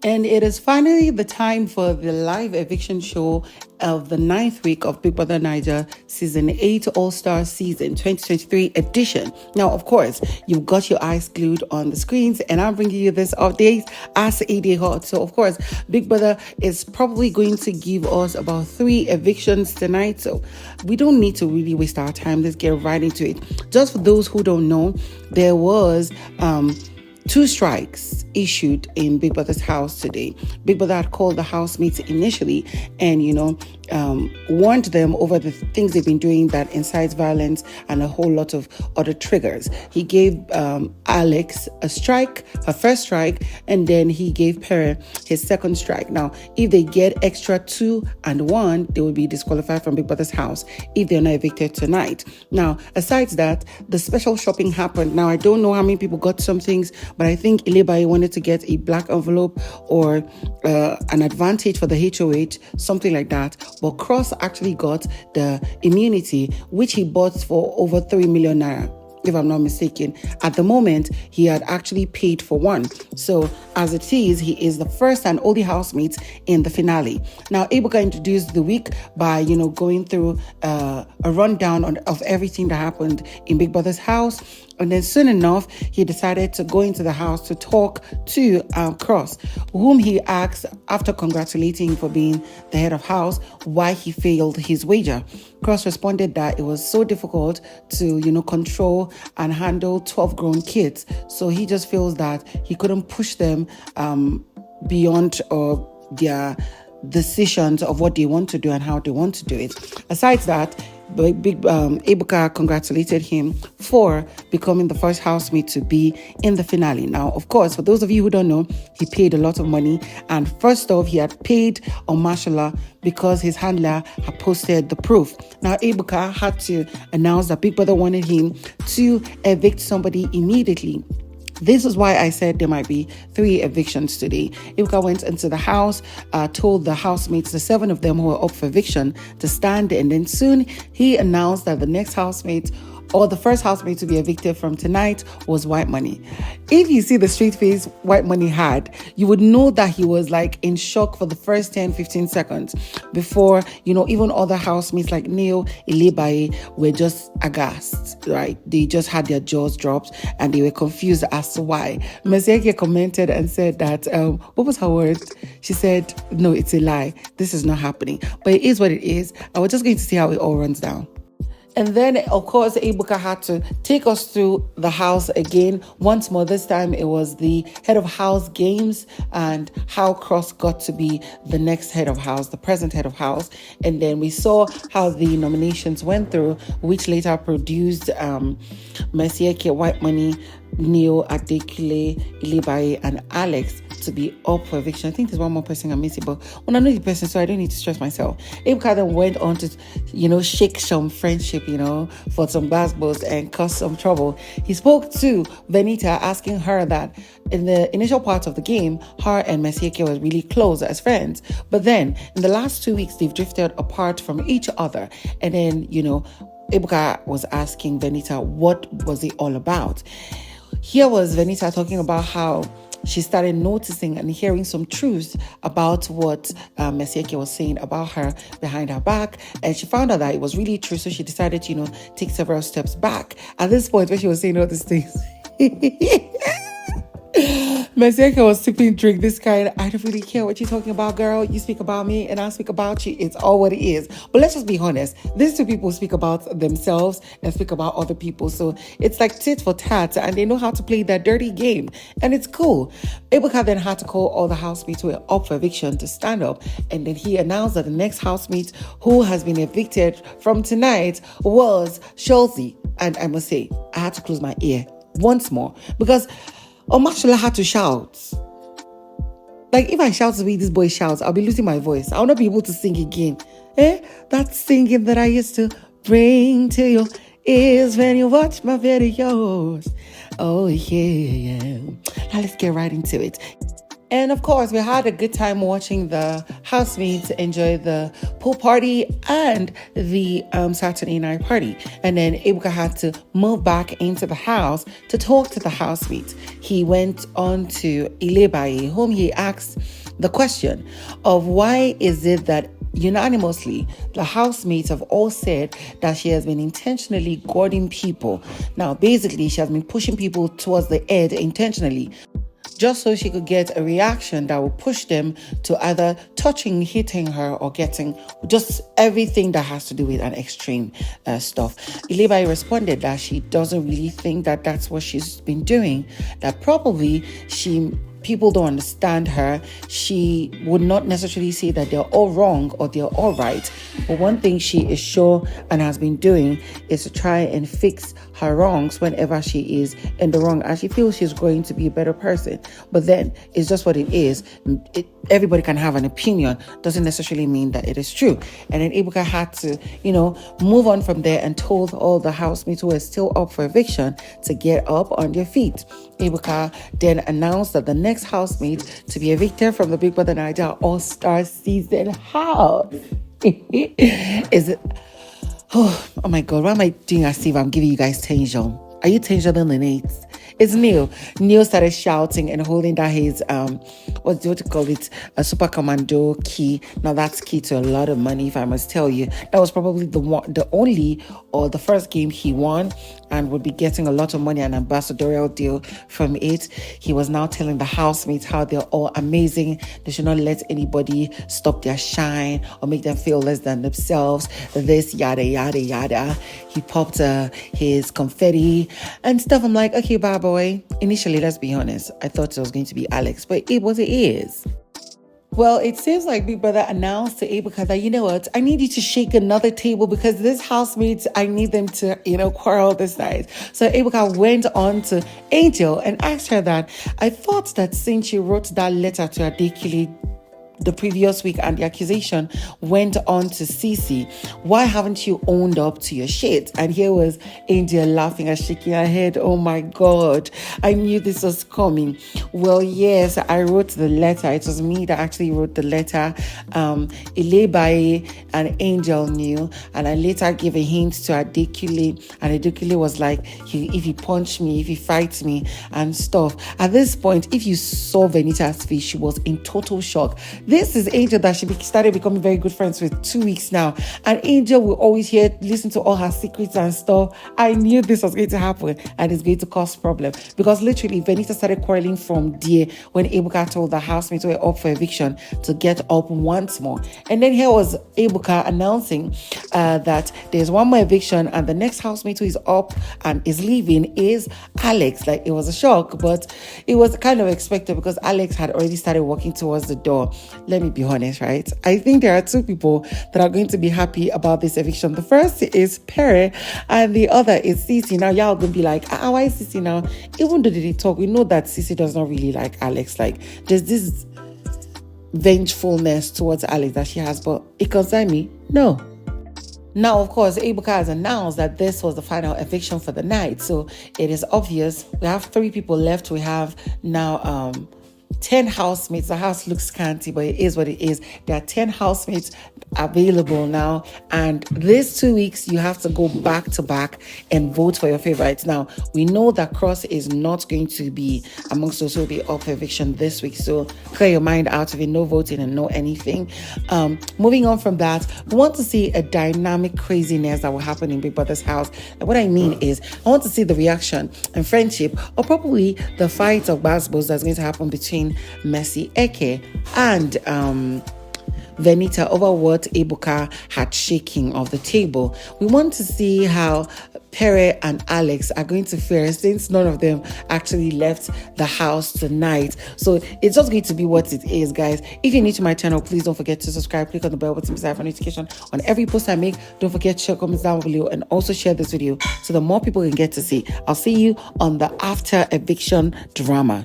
And it is finally the time for the live eviction show of the 9th week of Big Brother Naija Season 8 All-Star Season 2023 edition. Now, of course, you've got your eyes glued on the screens, and I'm bringing you this update as a day hot. So, of course, Big Brother is probably going to give us about 3 evictions tonight. So, we don't need to really waste our time. Let's get right into it. Just for those who don't know, there was 2 strikes issued in Big Brother's house today. Big Brother had called the housemates initially and, warned them over the things they've been doing that incites violence and a whole lot of other triggers. He gave Alex a strike, her first strike, and then he gave Pere his second strike. Now, if they get extra 2 and 1, they will be disqualified from Big Brother's house if they're not evicted tonight. Now, aside that, the special shopping happened. Now, I don't know how many people got some things, but I think Ilebaye wanted to get a black envelope or an advantage for the HOH, something like that. But Cross actually got the immunity, which he bought for over 3 million naira, if I'm not mistaken. At the moment, he had actually paid for one. So as it is, he is the first and only housemate in the finale. Now, Evuka introduced the week by, going through a rundown of everything that happened in Big Brother's house. And then soon enough, he decided to go into the house to talk to Cross, whom he asked, after congratulating him for being the head of house, why he failed his wager. Cross responded that it was so difficult to, control and handle 12 grown kids. So he just feels that he couldn't push them beyond their decisions of what they want to do and how they want to do it. Aside that, Evuka congratulated him for becoming the first housemate to be in the finale. Now, of course, for those of you who don't know, he paid a lot of money. And first off, he had paid on Mashallah because his handler had posted the proof. Now, Evuka had to announce that Big Brother wanted him to evict somebody immediately. This is why I said there might be 3 evictions today. Evuka went into the house, told the housemates, the 7 of them who were up for eviction, to stand. And then soon he announced that the next housemate, or the first housemate to be evicted from tonight, was WhiteMoney. If you see the straight face WhiteMoney had, you would know that he was like in shock for the first 10-15 seconds before, even other housemates like Neil, Ilebaye were just aghast, right? They just had their jaws dropped and they were confused as to why. Mercy commented and said that, what was her word? She said, no, it's a lie. This is not happening. But it is what it is. I was just going to see how it all runs down. And then, of course, Evuka had to take us through the house again. Once more, this time it was the head of house games and how Cross got to be the next head of house, the present head of house. And then we saw how the nominations went through, which later produced Mercy, WhiteMoney, Neil, Adekunle, Ilebaye, and Alex to be up for eviction. I think there's one more person I'm missing, but I know the person, so I don't need to stress myself. Evuka then went on to, shake some friendship, for some basketballs and cause some trouble. He spoke to Venita, asking her that in the initial part of the game, her and Mercy was really close as friends. But then in the last 2 weeks, they've drifted apart from each other. And then, Evuka was asking Venita, what was it all about? Here was Venita talking about how she started noticing and hearing some truths about what Mercy was saying about her behind her back. And she found out that it was really true. So she decided to, take several steps back. At this point, when she was saying all these things, Mercy was sipping drink, this kind. I don't really care what you're talking about, girl. You speak about me and I speak about you. It's all what it is. But let's just be honest. These 2 people speak about themselves and speak about other people. So it's like tit for tat, and they know how to play that dirty game. And it's cool. Evuka then had to call all the housemates who were up for eviction to stand up. And then he announced that the next housemate who has been evicted from tonight was sheggz. And I must say, I had to close my ear once more because Omashola had to shout. Like, if I shout the way this boy shouts, I'll be losing my voice. I'll not be able to sing again. That singing that I used to bring to you is when you watch my videos. Oh, yeah. Now let's get right into it. And of course, we had a good time watching the housemates enjoy the pool party and the Saturday night party. And then Evuka had to move back into the house to talk to the housemates. He went on to Ilebaye, whom he asked the question of why is it that unanimously the housemates have all said that she has been intentionally goading people. Now, basically, she has been pushing people towards the edge intentionally, just so she could get a reaction that would push them to either touching, hitting her, or getting just everything that has to do with an extreme stuff. Ilebaye responded that she doesn't really think that that's what she's been doing, that probably people don't understand her. She would not necessarily say that they're all wrong or they're all right. But one thing she is sure and has been doing is to try and fix her wrongs whenever she is in the wrong, and she feels she's going to be a better person. But then it's just what it is. Everybody can have an opinion. Doesn't necessarily mean that it is true. And then Evuka had to, move on from there and told all the housemates who were still up for eviction to get up on their feet. Evuka then announced that the next housemate to be evicted from the Btw Naija All-Star season house is it. Oh my God, why am I doing as if I'm giving you guys tension? Are you tension in the nates? It's Neil. Neil started shouting and holding down his, what do you call it? A super commando key. Now that's key to a lot of money, if I must tell you. That was probably the only or the first game he won and would be getting a lot of money, an ambassadorial deal from it. He was now telling the housemates how they're all amazing. They should not let anybody stop their shine or make them feel less than themselves. This, yada, yada, yada. He popped his confetti and stuff. I'm like, okay, bye boy. Initially, let's be honest, I thought it was going to be Alex, but it is. Well, it seems like Big Brother announced to Evuka that, you know what, I need you to shake another table because this housemates, I need them to, quarrel this night. So Evuka went on to Angel and asked her that, I thought that since she wrote that letter to Adekunle the previous week and the accusation went on to CeeC, why haven't you owned up to your shit? And here was Angel laughing and shaking her head. Oh my God, I knew this was coming. Well, yes, I wrote the letter. It was me that actually wrote the letter. Ilebaye and Angel knew, and I later gave a hint to Adekunle, and Adekunle was like, if he punched me, if he fights me and stuff. At this point, if you saw Venita's face, she was in total shock. This is Angel that she started becoming very good friends with 2 weeks now. And Angel will always listen to all her secrets and stuff. I knew this was going to happen and it's going to cause problem. Because literally, Venita started quarreling from there when Evuka told the housemates who were up for eviction to get up once more. And then here was Evuka announcing that there's one more eviction and the next housemate who is up and is leaving is Alex. Like, it was a shock, but it was kind of expected because Alex had already started walking towards the door. Let me be honest, right? I think there are two people that are going to be happy about this eviction. The first is Pere and the other is CeeC. Now, y'all going to be like, why is CeeC now? Even though they talk, we know that CeeC does not really like Alex. Like, there's this vengefulness towards Alex that she has, but it concerns me? No. Now, of course, Evuka has announced that this was the final eviction for the night. So it is obvious. We have 3 people left. We have now 10 housemates. The house looks scanty, but it is what it is. There are 10 housemates available now, and these 2 weeks you have to go back to back and vote for your favorites. Now, we know that Cross is not going to be amongst those who will be up for eviction this week, so clear your mind out of it. No voting and no anything. Moving on from that, we want to see a dynamic craziness that will happen in Big Brother's house. And what I mean is, I want to see the reaction and friendship, or probably the fight of basketballs that's going to happen between Mercy Eke and Venita over what Evuka had shaking of the table. We want to see how Pere and Alex are going to fare since none of them actually left the house tonight. So it's just going to be what it is, guys. If you're new to my channel, please don't forget to subscribe. Click on the bell button beside for notification on every post I make. Don't forget to share comments down below and also share this video so that more people can get to see. I'll see you on the after eviction drama.